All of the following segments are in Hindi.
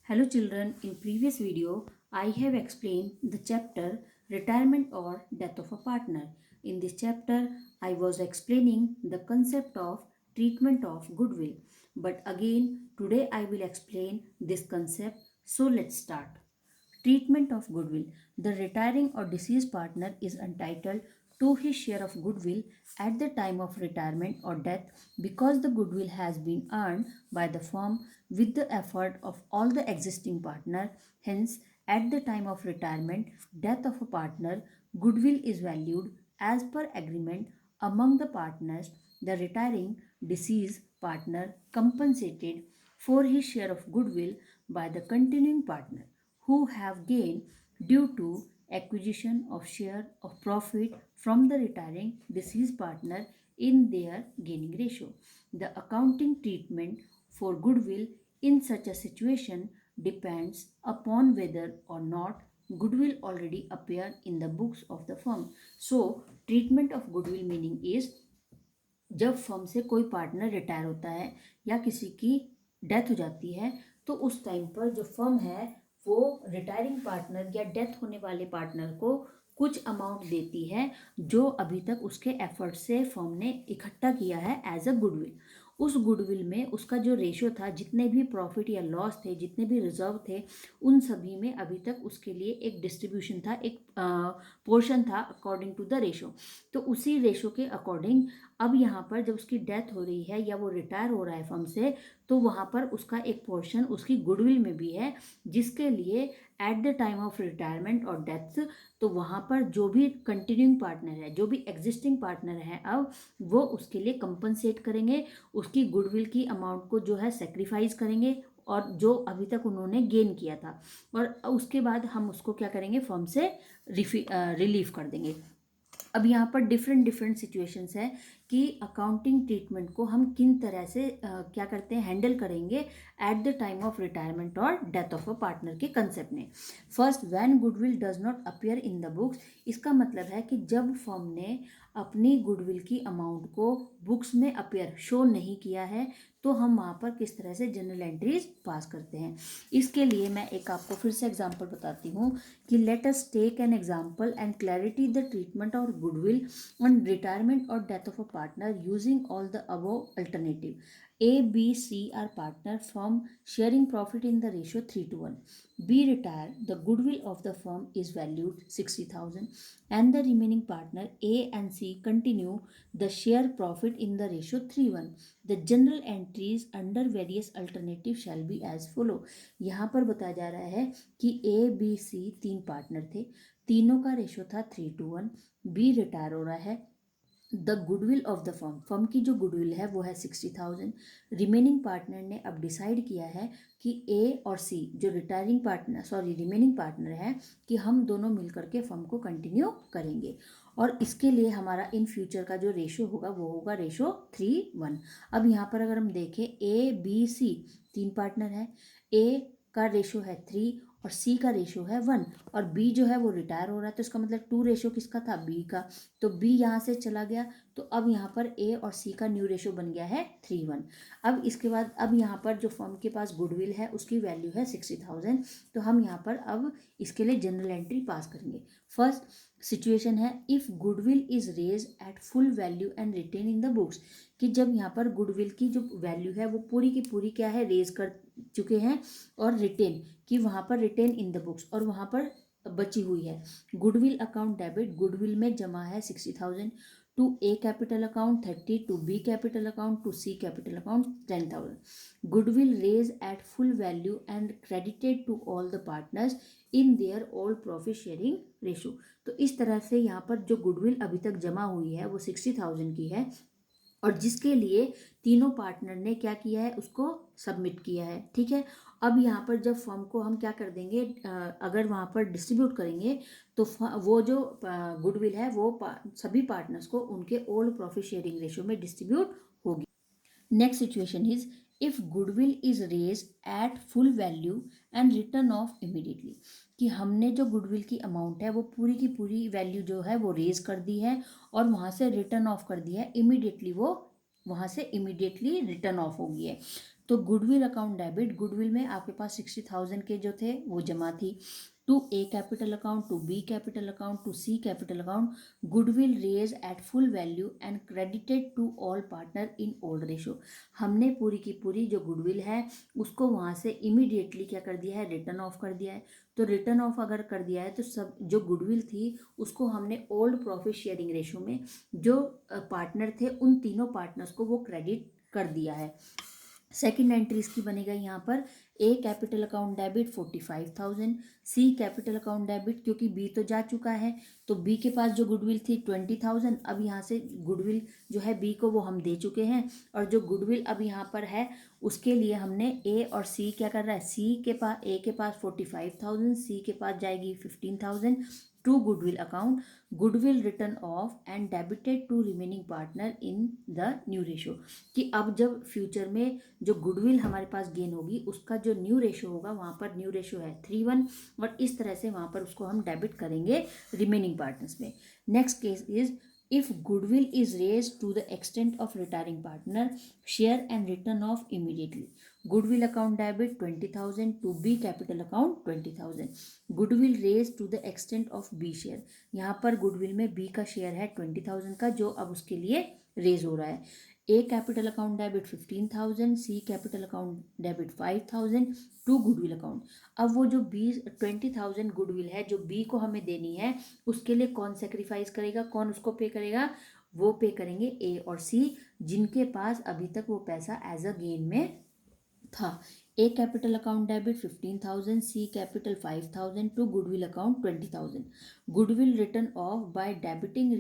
Hello children, in previous video I have explained the chapter retirement or death of a partner. In this chapter I was explaining the concept of treatment of goodwill. But again today I will explain this concept. So let's start. Treatment of goodwill. The retiring or deceased partner is entitled to his share of goodwill at the time of retirement or death because the goodwill has been earned by the firm with the effort of all the existing partner. Hence, at the time of retirement, death of a partner, goodwill is valued as per agreement among the partners. The retiring deceased partner compensated for his share of goodwill by the continuing partner who have gained due to acquisition of share of profit from the retiring deceased partner in their gaining ratio. The accounting treatment for goodwill in such a situation depends upon whether or not goodwill already appear in the books of the firm. So treatment of goodwill meaning is जब फर्म से कोई पार्टनर रिटायर होता है या किसी की डेथ हो जाती है तो उस टाइम पर जो फर्म है वो रिटायरिंग पार्टनर या डेथ होने वाले पार्टनर को कुछ अमाउंट देती है जो अभी तक उसके एफर्ट से फर्म ने इकट्ठा किया है एज अ गुडविल। उस गुडविल में उसका जो रेशो था, जितने भी प्रॉफिट या लॉस थे, जितने भी रिजर्व थे, उन सभी में अभी तक उसके लिए एक डिस्ट्रीब्यूशन था, एक पोर्शन था अकॉर्डिंग टू द रेशो। तो उसी रेशो के अकॉर्डिंग अब यहाँ पर जब उसकी डेथ हो रही है या वो रिटायर हो रहा है फर्म से, तो वहाँ पर उसका एक पोर्शन उसकी गुडविल में भी है, जिसके लिए at the time of retirement और डेथ तो वहाँ पर जो भी कंटिन्यूइंग पार्टनर है, जो भी एग्जिस्टिंग पार्टनर है, अब वो उसके लिए कंपनसेट करेंगे, उसकी गुडविल की अमाउंट को जो है सेक्रीफाइस करेंगे और जो अभी तक उन्होंने गेन किया था, और उसके बाद हम उसको क्या करेंगे, फर्म से रिलीव कर देंगे। अब यहाँ पर डिफरेंट डिफरेंट सिचुएशंस है कि अकाउंटिंग ट्रीटमेंट को हम किन तरह से क्या करते हैं, हैंडल करेंगे at the time of retirement और डेथ ऑफ अ पार्टनर के कंसेप्ट में। First, when goodwill does not appear in the books. इसका मतलब है कि जब फर्म ने अपनी गुडविल की अमाउंट को बुक्स में अपीयर शो नहीं किया है तो हम वहाँ पर किस तरह से जनरल एंट्रीज पास करते हैं। इसके लिए मैं एक आपको फिर से एग्जांपल बताती हूँ कि let us take an example and clarity the treatment और गुडविल ऑन रिटायरमेंट और death of a partner using all the above alternative. A, B, C are partner firm sharing profit in the ratio 3:1. B retire, the goodwill of the firm is valued 60,000 and the remaining partner A and C continue the share profit in the ratio 3:1. The general entries under various alternative shall be as follow. यहाँ पर बताया जा रहा है कि A, B, C तीन पार्टनर थे, तीनों का रेशो था 3:1। B रिटायर हो रहा है, the goodwill of the firm, firm की जो गुडविल है वो है 60,000। रिमेनिंग पार्टनर ने अब डिसाइड किया है कि ए और सी जो रिमेनिंग पार्टनर है कि हम दोनों मिलकर के फर्म को कंटिन्यू करेंगे, और इसके लिए हमारा इन फ्यूचर का जो रेशो होगा वो होगा रेशो 3:1। अब यहाँ पर अगर हम देखें ए बी सी तीन पार्टनर है, ए का रेशो है 3 और सी का रेशो है 1, और बी जो है वो रिटायर हो रहा है, तो इसका मतलब 2 रेशो किसका था, बी का, तो बी यहाँ से चला गया, तो अब यहाँ पर ए और सी का न्यू रेशो बन गया है 3:1। अब इसके बाद अब यहाँ पर जो फर्म के पास गुडविल है उसकी वैल्यू है 60,000, तो हम यहाँ पर अब इसके लिए जनरल एंट्री पास करेंगे। फर्स्ट सिचुएशन है if goodwill is raise at full value and retain in the books, कि जब यहाँ पर गुडविल की जो वैल्यू है वो पूरी की पूरी क्या है, रेज कर चुके हैं, और रिटेन कि वहाँ पर रिटेन इन द बुक्स और वहाँ पर बची हुई है। गुडविल अकाउंट डेबिट, गुडविल में जमा है 60,000 to A capital account 30, to B capital account, to C capital account 10,000। Goodwill raise at full value and credited to all the partners in their all profit sharing ratio. तो इस तरह से यहाँ पर जो गुडविल अभी तक जमा हुई है वो 60,000 की है, और जिसके लिए तीनों पार्टनर ने क्या किया है, उसको सबमिट किया है। ठीक है, अब यहाँ पर जब फर्म को हम क्या कर देंगे, अगर वहाँ पर डिस्ट्रीब्यूट करेंगे तो वो जो गुडविल है वो सभी पार्टनर्स को उनके ओल्ड प्रॉफिट शेयरिंग रेशियो में डिस्ट्रीब्यूट होगी। Next situation is if goodwill is raise at full value and written off immediately, कि हमने जो गुडविल की अमाउंट है वो पूरी की पूरी वैल्यू जो है वो रेज कर दी है और वहाँ से रिटर्न ऑफ कर दिया है, इमीडिएटली वो वहाँ से इमीडिएटली रिटर्न ऑफ हो गई है। तो गुडविल अकाउंट डेबिट, गुडविल में आपके पास 60,000 के जो थे वो जमा थी to A capital account, to B capital account, to C capital account, goodwill raise at full value and credited to all partner in old ratio. हमने पूरी की पूरी जो गुडविल है उसको वहाँ से इमीडिएटली क्या कर दिया है, रिटर्न ऑफ कर दिया है। तो रिटर्न ऑफ अगर कर दिया है तो सब जो गुडविल थी उसको हमने ओल्ड प्रॉफिट शेयरिंग रेशो में जो पार्टनर थे उन तीनों पार्टनर्स को वो क्रेडिट कर दिया है। सेकेंड एंट्री इसकी बनेगा यहाँ पर ए कैपिटल अकाउंट डेबिट 45,000, सी कैपिटल अकाउंट डेबिट क्योंकि बी तो जा चुका है तो बी के पास जो गुडविल थी 20,000, अब यहाँ से गुडविल जो है बी को वो हम दे चुके हैं और जो गुडविल अब यहाँ पर है उसके लिए हमने ए और सी क्या कर रहा है, सी के पास ए के पास 45,000, सी के पास जाएगी 15,000 to goodwill account, goodwill written off and debited to remaining partner in the new ratio. कि अब जब फ्यूचर में जो गुडविल हमारे पास गेन होगी उसका जो न्यू रेशो होगा वहाँ पर न्यू रेशो है 3:1 और इस तरह से वहाँ पर उसको हम डेबिट करेंगे रिमेनिंग पार्टनर्स में। Next case is if goodwill is raised to the extent of retiring partner share and written off immediately, goodwill account debit 20,000 to B capital account 20,000, goodwill raised to the extent of B share, यहाँ पर गुडविल में B का शेयर है 20,000 का जो अब उसके लिए रेज हो रहा है। A capital account debit 15,000, C capital account debit 5,000 to goodwill account. अब वो जो 20,000 गुडविल है जो बी को हमें देनी है उसके लिए कौन सेक्रीफाइस करेगा, कौन उसको पे करेगा, वो पे करेंगे ए और सी जिनके पास अभी तक वो पैसा एज अ गेन में था। A capital account debit 15,000, C capital 5,000 to goodwill account 20,000, goodwill written off by debiting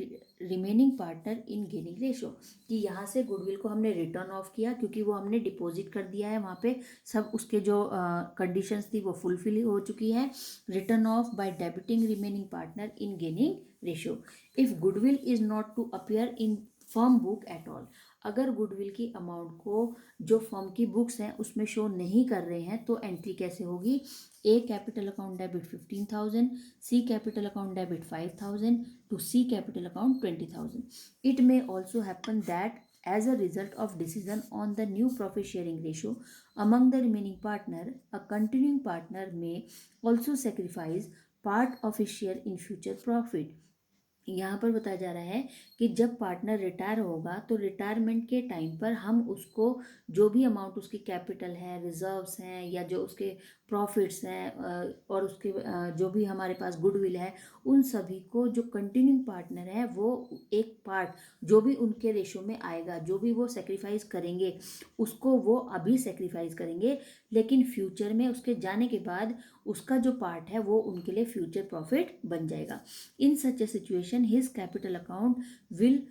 remaining partner in gaining ratio. कि यहाँ से गुडविल को हमने रिटर्न ऑफ किया क्योंकि वो हमने डिपॉजिट कर दिया है, वहाँ पे सब उसके जो कंडीशंस थी वो फुलफिल हो चुकी है। Written off by debiting remaining partner in gaining ratio. If goodwill is not to appear in firm book at all, अगर गुडविल की अमाउंट को जो फर्म की बुक्स हैं उसमें शो नहीं कर रहे हैं तो एंट्री कैसे होगी, A capital account debit 15,000, C capital account debit 5,000 to C capital account 20,000। It may also happen that as a result of decision on the new profit sharing ratio among the remaining partner, a continuing partner may also sacrifice part of his share in future profit। यहाँ पर बताया जा रहा है कि जब पार्टनर रिटायर होगा तो रिटायरमेंट के टाइम पर हम उसको जो भी अमाउंट उसकी कैपिटल है, रिजर्व्स हैं या जो उसके प्रॉफिट्स हैं और उसके जो भी हमारे पास गुडविल है उन सभी को जो कंटिन्यूइंग पार्टनर है वो एक पार्ट जो भी उनके रेशो में आएगा, जो भी वो सेक्रीफाइस करेंगे उसको वो अभी सेक्रीफाइस करेंगे, लेकिन फ्यूचर में उसके जाने के बाद उसका जो पार्ट है वो उनके लिए फ्यूचर प्रॉफिट बन जाएगा। In such a situation, his capital account will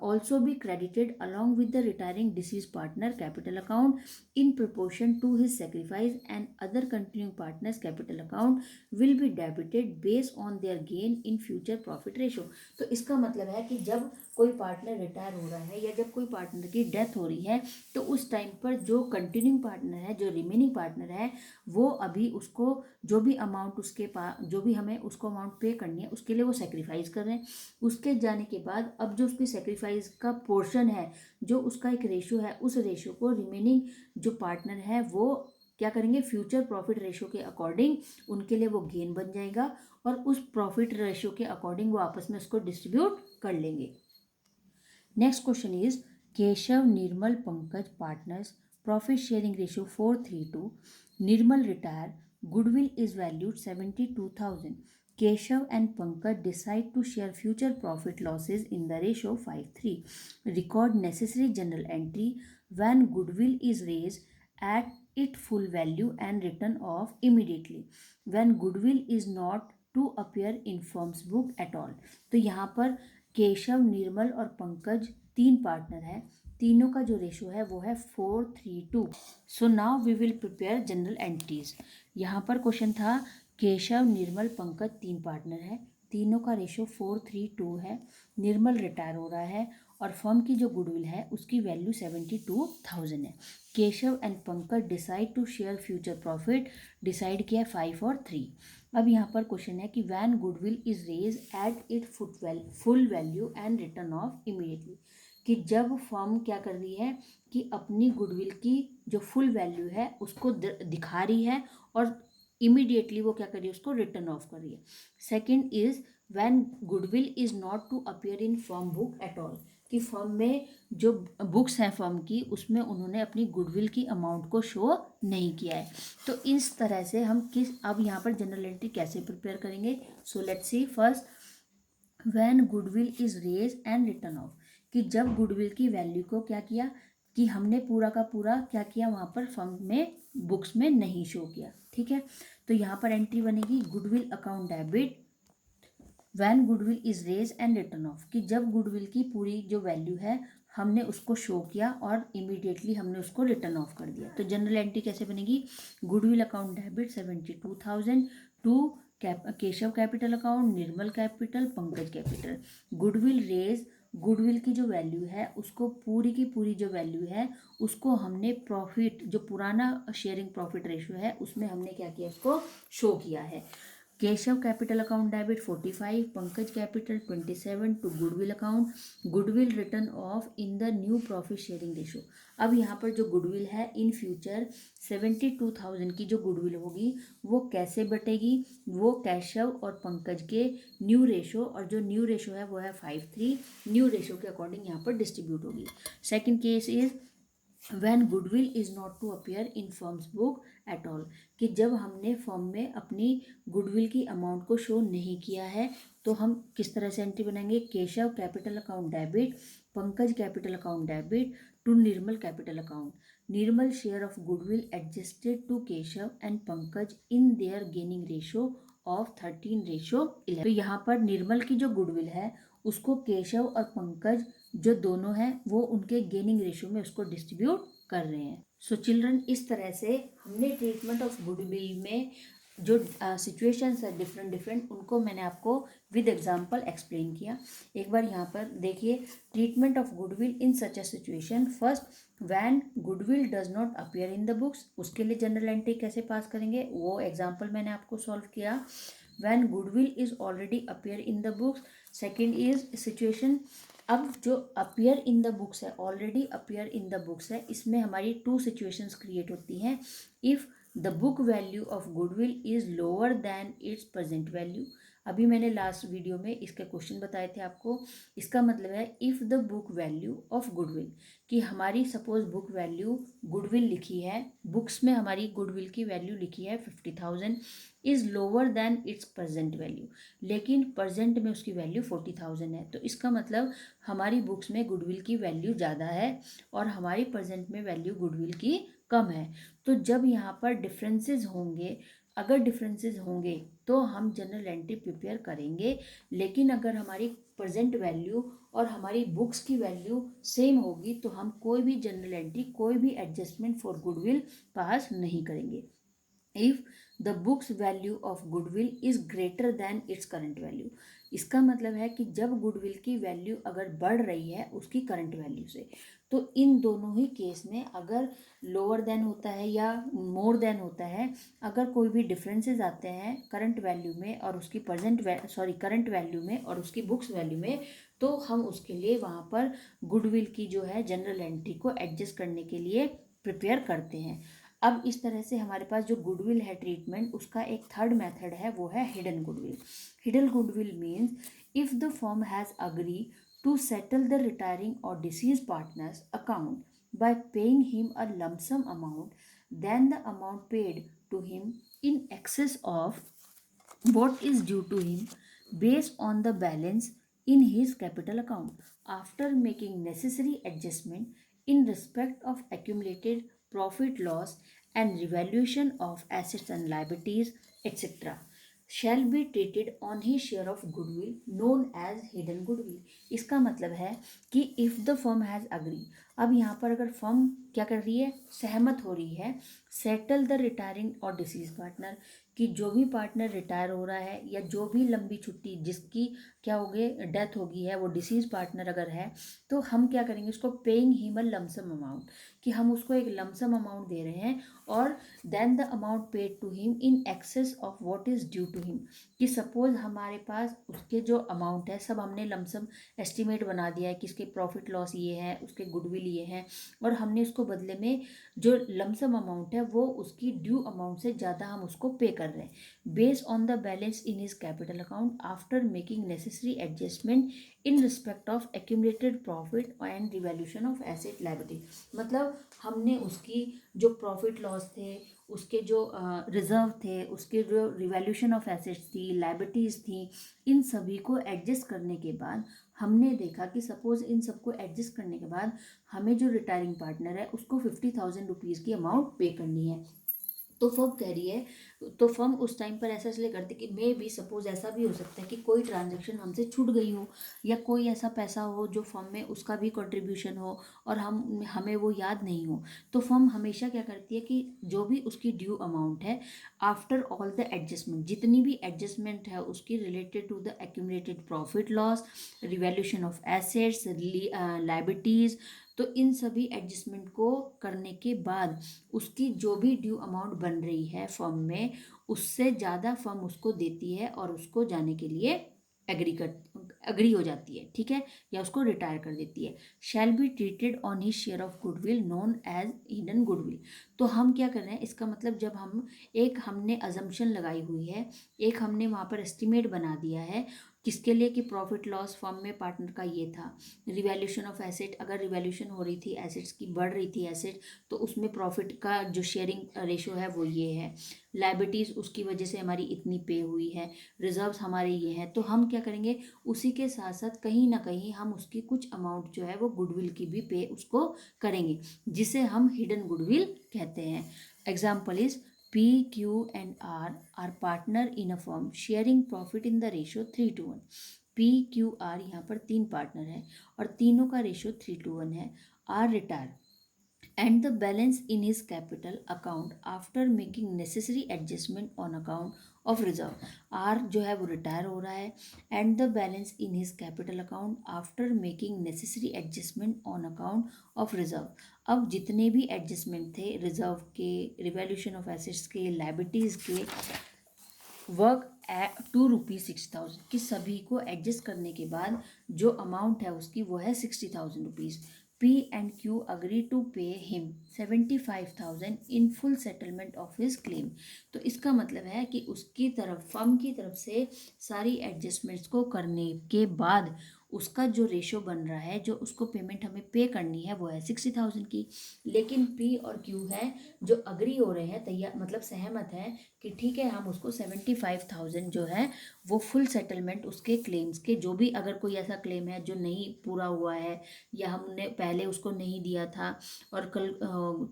also be credited along with the retiring deceased partner capital account in proportion to his sacrifice, and other continuing partners capital account will be debited based on their gain in future profit ratio। तो इसका मतलब है कि जब कोई पार्टनर रिटायर हो रहा है या जब कोई पार्टनर की डेथ हो रही है तो उस टाइम पर जो कंटिन्यूइंग पार्टनर है, जो रिमेनिंग पार्टनर है, वो अभी उसको जो भी अमाउंट उसके पास जो भी हमें उसको अमाउंट पे करनी है उसके लिए वो सेक्रीफाइस कर रहे हैं। उसके जाने के बाद अब जो उसकी सेक्रीफाइस का पोर्शन है, जो उसका एक रेशो है, उस रेशो को रिमेनिंग जो पार्टनर है वो क्या करेंगे, फ्यूचर प्रॉफिट रेशो के अकॉर्डिंग उनके लिए वो गेन बन जाएगा और उस प्रॉफिट रेशो के अकॉर्डिंग वो आपस में उसको डिस्ट्रीब्यूट कर लेंगे। Next question is Keshav Nirmal Pankaj partners, profit sharing ratio 4:3, Nirmal retire, goodwill is valued 72,000, Keshav and Pankaj decide to share future profit losses in the ratio 5:3, record necessary journal entry when goodwill is raised at its full value and written off immediately when goodwill is not to appear in firm's book at all। तो यहाँ पर केशव, निर्मल और पंकज तीन पार्टनर हैं, तीनों का जो रेशो है वो है 4:3। So now we will prepare general entries. यहाँ पर क्वेश्चन था केशव, निर्मल, पंकज तीन पार्टनर है, तीनों का रेशो 4:3 है, निर्मल रिटायर हो रहा है और फर्म की जो गुडविल है उसकी वैल्यू 72,000 है। Keshav and Pankaj decide to share future profit, decide किया 5 और 3। अब यहाँ पर क्वेश्चन है कि when goodwill is raise at it full value and written off immediately, कि जब फर्म क्या कर रही है कि अपनी गुडविल की जो फुल वैल्यू है उसको दिखा रही है और इमीडिएटली वो क्या कर रही है, उसको रिटर्न ऑफ कर रही है। Second is when goodwill is not to appear in firm book at all, कि फर्म में जो बुक्स हैं फर्म की उसमें उन्होंने अपनी गुडविल की अमाउंट को शो नहीं किया है। तो इस तरह से हम अब यहाँ पर जनरल एंट्री कैसे प्रिपेयर करेंगे। So let's see first, when goodwill is raise and written off, कि जब गुडविल की वैल्यू को क्या किया कि हमने पूरा का पूरा क्या किया वहाँ पर फर्म में बुक्स में नहीं शो किया। ठीक है, तो यहाँ पर एंट्री बनेगी goodwill account debit when goodwill is raise and written off, कि जब गुडविल की पूरी जो वैल्यू है हमने उसको शो किया और इमीडिएटली हमने उसको रिटर्न ऑफ कर दिया। तो जनरल एंट्री कैसे बनेगी, goodwill account debit 72,000 to Keshav capital account, Nirmal capital, Pankaj capital. Goodwill raise, goodwill की जो वैल्यू है उसको पूरी की पूरी जो वैल्यू है उसको हमने प्रॉफिट, जो पुराना शेयरिंग प्रॉफिट रेशियो है उसमें हमने क्या किया, उसको शो किया है। Keshav capital account debit 45, Pankaj capital 27 to goodwill account, goodwill written off in the new profit sharing ratio. अब यहाँ पर जो गुडविल है इन फ्यूचर 72,000 की जो गुडविल होगी वो कैसे बटेगी, वो केशव और पंकज के न्यू रेशो, और जो न्यू रेशो है वो है 5:3, न्यू रेशो के अकॉर्डिंग यहाँ पर डिस्ट्रीब्यूट होगी। Second case is when goodwill is not to appear in firm's book at all, कि जब हमने फर्म में अपनी गुडविल की अमाउंट को शो नहीं किया है तो हम किस तरह से एंट्री बनाएंगे, Keshav capital account debit, Pankaj capital account debit to Nirmal capital account, Nirmal share of goodwill adjusted to Keshav and Pankaj in their gaining ratio of 13:11। तो यहाँ पर निर्मल की जो गुडविल है उसको केशव और पंकज जो दोनों हैं वो उनके गेनिंग रेशियो में उसको डिस्ट्रीब्यूट कर रहे हैं। सो चिल्ड्रन, इस तरह से हमने ट्रीटमेंट ऑफ गुडविल में जो सिचुएशंस है डिफरेंट डिफरेंट उनको मैंने आपको विद एग्जांपल एक्सप्लेन किया। एक बार यहाँ पर देखिए, treatment of goodwill in such a situation, first when goodwill does not appear in the books, उसके लिए जनरल एंट्री कैसे पास करेंगे वो एग्जाम्पल मैंने आपको सॉल्व किया। When goodwill is already appear in the books, second is situation, अब जो अपीयर इन द बुक्स है, already appear in the books है, इसमें हमारी टू सिचुएशंस क्रिएट होती हैं। If the book value of goodwill is lower than it's present value, अभी मैंने लास्ट वीडियो में इसके क्वेश्चन बताए थे आपको। इसका मतलब है if the book value of goodwill, कि हमारी सपोज बुक वैल्यू गुडविल लिखी है, बुक्स में हमारी गुडविल की वैल्यू लिखी है 50,000, is lower than it's present value, लेकिन प्रेजेंट में उसकी वैल्यू 40,000 है। तो इसका मतलब हमारी बुक्स में गुडविल की वैल्यू ज़्यादा है और हमारी प्रेजेंट में वैल्यू गुडविल की कम है। तो जब यहाँ पर डिफरेंसेस होंगे, अगर डिफरेंसेस होंगे तो हम जनरल एंट्री प्रिपेयर करेंगे, लेकिन अगर हमारी प्रेजेंट वैल्यू और हमारी बुक्स की वैल्यू सेम होगी तो हम कोई भी जनरल एंट्री, कोई भी एडजस्टमेंट फॉर गुडविल पास नहीं करेंगे। If the books value of goodwill is greater than its current value, इसका मतलब है कि जब गुडविल की वैल्यू अगर बढ़ रही है उसकी करंट वैल्यू से, तो इन दोनों ही केस में अगर लोअर देन होता है या मोर देन होता है, अगर कोई भी डिफरेंसेस आते हैं करंट वैल्यू में और उसकी करंट वैल्यू में और उसकी बुक्स वैल्यू में, तो हम उसके लिए वहाँ पर गुडविल की जो है जनरल एंट्री को एडजस्ट करने के लिए प्रिपेयर करते हैं। अब इस तरह से हमारे पास जो गुडविल है ट्रीटमेंट, उसका एक थर्ड मेथड है, वो है hidden goodwill. Hidden goodwill means if the firm has agree to settle the retiring और deceased partners account by paying him a lump sum amount, then the amount paid to him in excess of what is due to him based on the balance in his capital account after making necessary adjustment in respect of accumulated profit loss and revaluation of assets and liabilities etc shall be treated on his share of goodwill known as hidden goodwill। इसका मतलब है कि if the firm has agree, अब यहाँ पर अगर फर्म क्या कर रही है, सहमत हो रही है, सेटल द रिटायरिंग और डिसीज पार्टनर, कि जो भी पार्टनर रिटायर हो रहा है या जो भी लंबी छुट्टी जिसकी क्या हो गई, डेथ हो गई है, वो डिसीज पार्टनर अगर है, तो हम क्या करेंगे उसको, paying him a lump sum amount, कि हम उसको एक लमसम अमाउंट दे रहे हैं, और then the amount paid to him in excess of what is due to him, कि सपोज हमारे पास उसके जो अमाउंट है सब हमने लमसम एस्टिमेट बना दिया है कि इसके प्रॉफिट लॉस ये है, उसके गुडविल ये है, और हमने उसको बदले में जो लमसम अमाउंट है वो उसकी ड्यू अमाउंट से ज़्यादा हम उसको पे कर रहे हैं, based on the balance in his capital account after making necessary adjustment in respect of accumulated profit and revaluation of asset liability. मतलब हमने उसकी जो प्रॉफिट लॉस थे, उसके जो रिजर्व थे, उसके जो रिवैल्यूशन ऑफ एसेट्स थी, लायबिलिटीज़ थी, इन सभी को एडजस्ट करने के बाद हमने देखा कि सपोज इन सबको एडजस्ट करने के बाद हमें जो रिटायरिंग पार्टनर है उसको 50,000 रुपीज़ की अमाउंट पे करनी है। तो फर्म कह रही है, तो फर्म उस टाइम पर ऐसा इसलिए करती कि मे भी सपोज ऐसा भी हो सकता है कि कोई ट्रांजेक्शन हमसे छूट गई हो, या कोई ऐसा पैसा हो जो फर्म में उसका भी कंट्रीब्यूशन हो और हमें वो याद नहीं हो। तो फर्म हमेशा क्या करती है कि जो भी उसकी ड्यू अमाउंट है, आफ्टर ऑल द एडजस्टमेंट, जितनी भी एडजस्टमेंट है उसकी related to the accumulated profit loss, revaluation of assets, liabilities, तो इन सभी एडजस्टमेंट को करने के बाद उसकी जो भी ड्यू अमाउंट बन रही है फर्म में, उससे ज़्यादा फर्म उसको देती है और उसको जाने के लिए एग्री हो जाती है, ठीक है, या उसको रिटायर कर देती है। शैल बी ट्रीटेड ऑन ही share of goodwill known as hidden goodwill. तो हम क्या कर रहे हैं, इसका मतलब जब हमने अजम्पशन लगाई हुई है, एक हमने वहाँ पर एस्टिमेट बना दिया है, किसके लिए, कि प्रॉफिट लॉस फर्म में पार्टनर का ये था, रिवैल्यूशन ऑफ एसेट, अगर रिवैल्यूशन हो रही थी एसेट्स की, बढ़ रही थी एसेट, तो उसमें प्रॉफिट का जो शेयरिंग रेशो है वो ये है, लायबिलिटीज़ उसकी वजह से हमारी इतनी पे हुई है, रिजर्व्स हमारे ये हैं, तो हम क्या करेंगे, उसी के साथ साथ कहीं ना कहीं हम उसकी कुछ अमाउंट जो है वो गुडविल की भी पे उसको करेंगे, जिसे हम हिडन गुडविल कहते हैं। Example is P, Q and R are partner in a firm sharing profit in the ratio 3:1। P, Q, R यहाँ पर तीन पार्टनर हैं और तीनों का रेशो 3:1 है। R retire and the balance in his capital account after making necessary adjustment on account of reserve। R जो है वो रिटायर हो रहा है, and the balance in his capital account after making necessary adjustment on account of reserve। अब जितने भी एडजस्टमेंट थे रिजर्व के, रिवैल्यूशन ऑफ एसेट्स के, लायबिलिटीज़ के, वर्क ₹2,60,000 की सभी को एडजस्ट करने के बाद जो अमाउंट है उसकी वो है ₹60,000। P and Q agree to pay him 75,000 in full settlement of his claim. तो इसका मतलब है कि उसकी तरफ, फर्म की तरफ से सारी एडजस्टमेंट्स को करने के बाद उसका जो रेशो बन रहा है, जो उसको पेमेंट हमें पे करनी है वो है 60,000 की। लेकिन पी और क्यू है जो अग्री हो रहे हैं, तैयार मतलब सहमत हैं कि ठीक है हम उसको 75,000 जो है वो फुल सेटलमेंट उसके क्लेम्स के, जो भी अगर कोई ऐसा क्लेम है जो नहीं पूरा हुआ है या हमने पहले उसको नहीं दिया था, और कल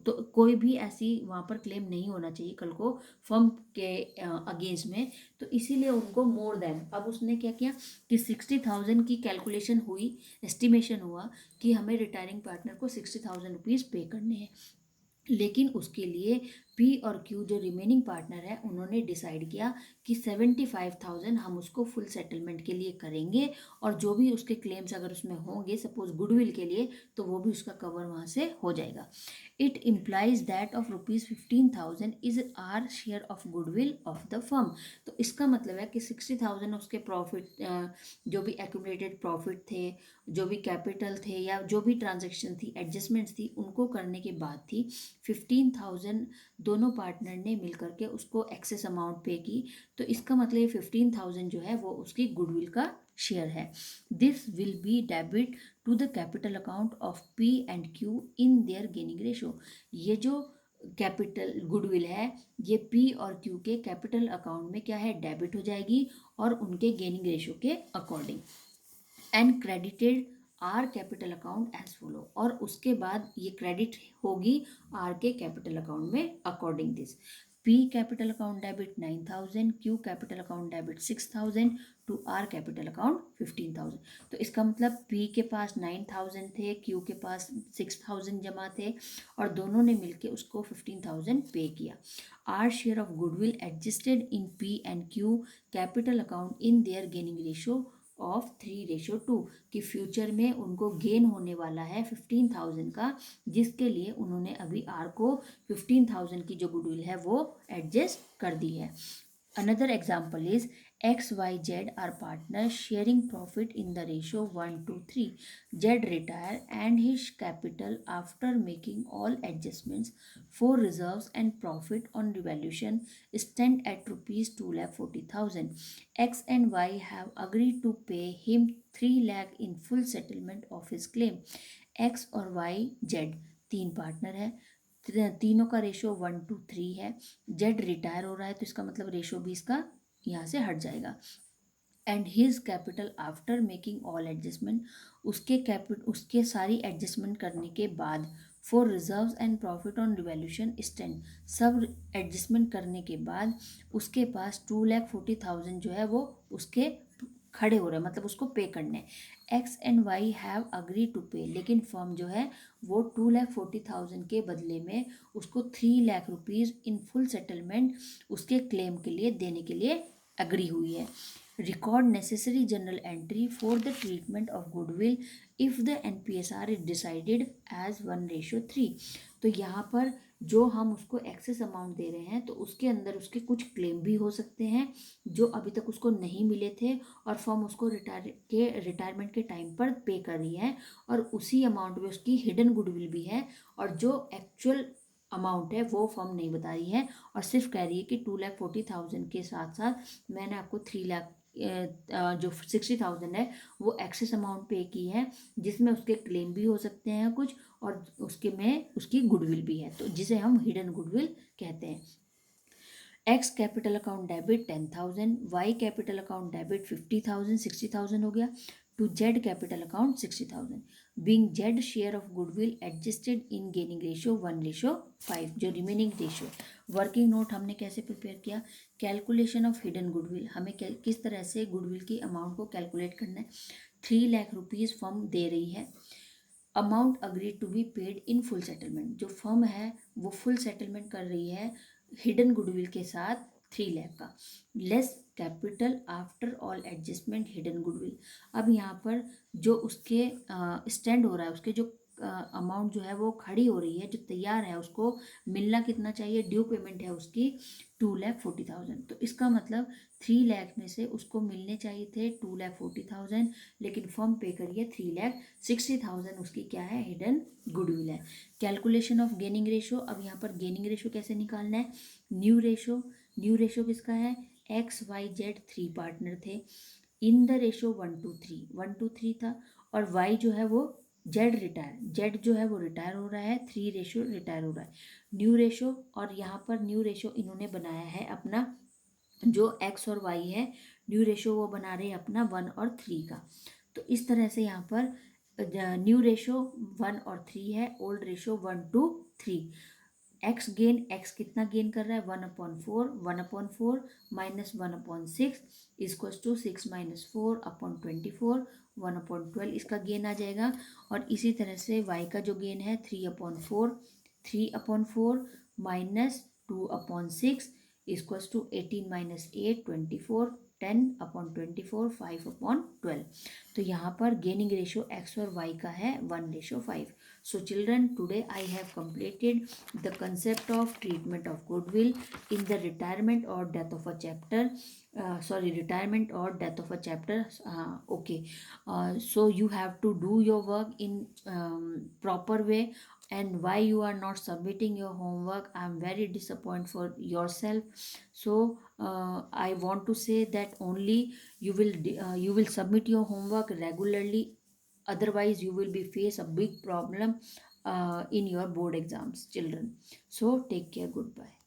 तो कोई भी ऐसी वहाँ पर क्लेम नहीं होना चाहिए कल को फर्म के अगेंस्ट में, तो इसीलिए उनको मोर देन, अब उसने क्या किया कि 60,000 की कैलकुलेशन हुई, एस्टिमेशन हुआ कि हमें रिटायरिंग पार्टनर को 60,000 रुपीज़ पे करने हैं। लेकिन उसके लिए पी और क्यू जो रिमेनिंग पार्टनर है उन्होंने डिसाइड किया कि 75,000 हम उसको फुल सेटलमेंट के लिए करेंगे, और जो भी उसके क्लेम्स अगर उसमें होंगे सपोज गुडविल के लिए, तो वो भी उसका कवर वहाँ से हो जाएगा। It implies that of ₹15,000 is R share of goodwill of the firm. तो इसका मतलब है कि 60,000 उसके प्रॉफिट, जो भी एक्यूमुलेटेड प्रॉफिट थे, जो भी कैपिटल थे, या जो भी ट्रांजेक्शन थी, एडजस्टमेंट्स थी, उनको करने के बाद थी 15,000 दोनों पार्टनर ने मिलकर के उसको एक्सेस अमाउंट पे की। तो इसका मतलब ये 15,000 जो है वो उसकी गुडविल का शेयर है। This will be debit to the capital account of P and Q in their gaining ratio. ये जो कैपिटल गुडविल है ये पी और क्यू के कैपिटल अकाउंट में क्या है, डेबिट हो जाएगी, और उनके गेनिंग रेशो के according, and credited R capital account as follow, और उसके बाद ये क्रेडिट होगी आर के कैपिटल अकाउंट में according this. P capital account debit 9,000, Q capital account debit 6,000 to R capital account 15,000। तो इसका मतलब P के पास 9,000 थे, Q के पास 6,000 जमा थे और दोनों ने मिलके उसको 15,000 पे किया। R share of goodwill adjusted in P and Q capital account in their gaining ratio of 3:2 कि फ्यूचर में उनको गेन होने वाला है 15,000 का, जिसके लिए उन्होंने अभी आर को 15,000 की जो गुडविल है वो एडजस्ट कर दी है। Another example is XYZ are partners sharing profit in the ratio 1:3. Z retire and his capital after making all adjustments for reserves and profit on revaluation stand at rupees 2,40,000. X and Y have agreed to pay him 3 lakh in full settlement of his claim. X और Y Z तीन पार्टनर है, तीनों का रेशो 1:3 है। जेड रिटायर हो रहा है तो इसका मतलब रेशो भी इसका यहाँ से हट जाएगा। And his capital after making all adjustment, उसके सारी एडजस्टमेंट करने के बाद for reserves and profit on revaluation stand, सब एडजस्टमेंट करने के बाद उसके पास 2,40,000 जो है वो उसके खड़े हो रहे हैं, मतलब उसको पे करने। X and Y have agree to pay, लेकिन फर्म जो है वो 2,40,000 के बदले में उसको 3 lakh rupees in full settlement उसके क्लेम के लिए देने के लिए अग्री हुई है। Record necessary general entry for the treatment of goodwill if the NPSR is decided as 1:3। तो यहाँ पर जो हम उसको एक्सेस अमाउंट दे रहे हैं तो उसके अंदर उसके कुछ क्लेम भी हो सकते हैं जो अभी तक उसको नहीं मिले थे और फर्म उसको रिटायरमेंट के टाइम पर पे कर रही है, और उसी अमाउंट में उसकी हिडन गुडविल भी है और जो एक्चुअल अमाउंट है वो फर्म नहीं बता रही है और सिर्फ कह रही है कि 2,40,000 के साथ साथ मैंने आपको 3 लाख जो 60,000 है वो एक्सेस अमाउंट पे की है, जिसमें उसके क्लेम भी हो सकते हैं कुछ और उसके में उसकी गुडविल भी है, तो जिसे हम हिडन गुडविल कहते हैं। X capital account debit 10,000, Y capital account debit 50,000, 60,000 हो गया to Z capital account 60,000। Being Z share of goodwill adjusted in gaining ratio 1:5, जो रिमेनिंग रेशियो। वर्किंग नोट हमने कैसे प्रिपेयर किया, कैलकुलेशन ऑफ हिडन गुडविल, हमें किस तरह से गुडविल की अमाउंट को कैलकुलेट करना है। 3 लाख रुपीज़ फर्म दे रही है, amount agreed to be paid in full settlement, जो फर्म है वो फुल सेटलमेंट कर रही है हिडन गुडविल के साथ 3 लाख का, less capital after all adjustment hidden goodwill. अब यहाँ पर जो उसके स्टैंड हो रहा है, उसके जो अमाउंट जो है वो खड़ी हो रही है, जो तैयार है, उसको मिलना कितना चाहिए, ड्यू पेमेंट है उसकी 2,40,000। तो इसका मतलब 3 लाख में से उसको मिलने चाहिए थे 2,40,000, लेकिन फर्म पे करिए 3,60,000, उसकी क्या है, हिडन गुडविल है। कैलकुलेशन ऑफ गेनिंग रेशो, अब यहाँ पर गेनिंग रेशो कैसे निकालना है, न्यू रेशो किसका है, XYZ 3 पार्टनर थे, इन द रेशो 1:3 था, और Y जो है वो जेड जो है वो रिटायर हो रहा है, 3 रिटायर हो रहा है। न्यू रेशो, और यहाँ पर न्यू रेशो इन्होंने बनाया है अपना, जो एक्स और वाई है न्यू रेशो वो बना रहे हैं अपना 1 और 3 का। तो इस तरह से यहाँ पर न्यू रेशो 1 और 3 है, ओल्ड रेशो 1:3। एक्स कितना गेन कर रहा है, 1/4 माइनस 1/6 इक्वल्स टू 6 - 4/24, 1/12 इसका गेन आ जाएगा। और इसी तरह से वाई का जो गेन है 3/4 माइनस 2/6 इक्वल्स टू 18 - 8 24, 10/24, 5/12। तो यहाँ पर गेनिंग रेशो एक्स और वाई का है 1:5। So children, today I have completed the concept of treatment of goodwill in the retirement or death of a chapter. Retirement or death of a chapter. Okay. So you have to do your work in proper way. And why you are not submitting your homework, I am very disappointed for yourself. So I want to say that only you will submit your homework regularly, otherwise you will be face a big problem in your board exams, children. So take care, goodbye.